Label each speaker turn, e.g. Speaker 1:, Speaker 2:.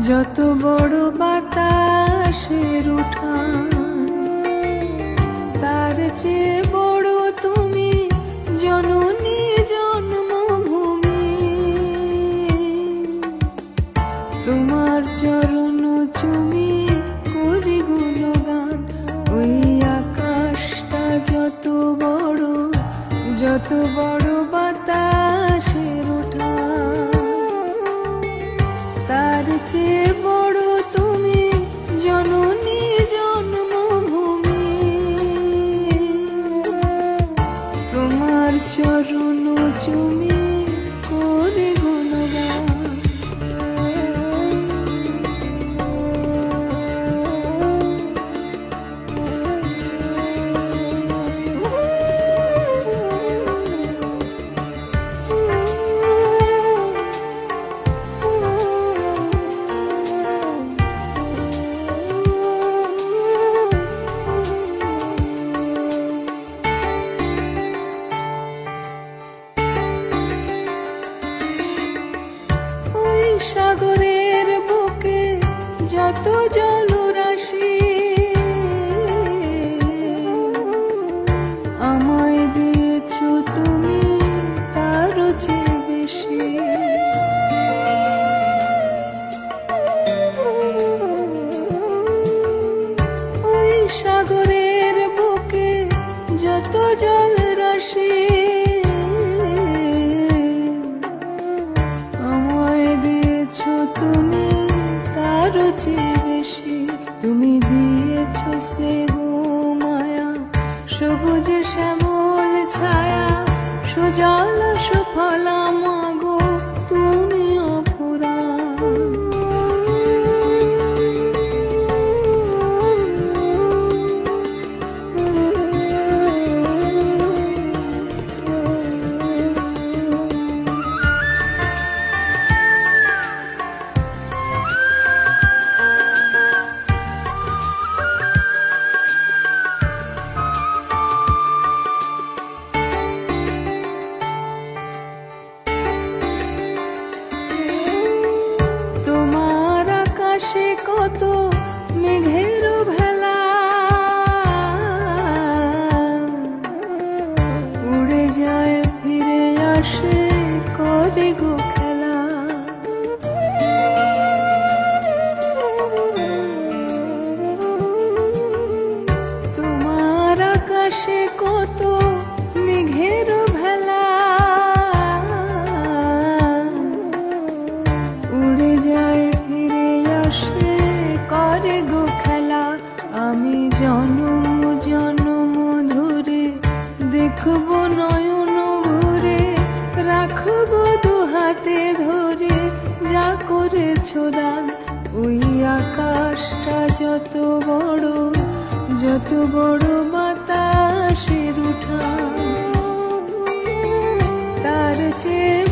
Speaker 1: যত বড় বাতাসের উঠান, তার চেয়ে বড় তুমি জননী জন্মভূমি। তোমার চরণ চুমি করি গুণগান, ওই আকাশটা যত বড় বাতাসের উঠান, তার চেয়ে বড় তুমি জননী জন্মভূমি। তোমার চরণ চুমি করে গুণগান। সাগরের বুকে যত জলরাশি, আমায় দিয়েছ তুমি তারও চেয়ে বেশি। ওই সাগরের বুকে যত জলরাশি, তুমি তারও চেয়ে বেশি। তুমি দিয়েছ স্নেহ মায়া, সবুজ শ্যামল ছায়া, সুজলা সুফলা মাগো তুমি অপরাণ। আকাশে কত মেঘের ভেলা, উড়ে যায় ফিরে আসে করে গো খেলা। তোমার আকাশে কত মেঘের ভেলা, উড়ে যায় করে গো খেলা। আমি জনম জনম ধরে দেখব নয়ন ভরে, রাখব দুহাতে ধরে যা করেছ দান। ওই আকাশটা যত বড় বাতাসের উঠান, তার চেয়ে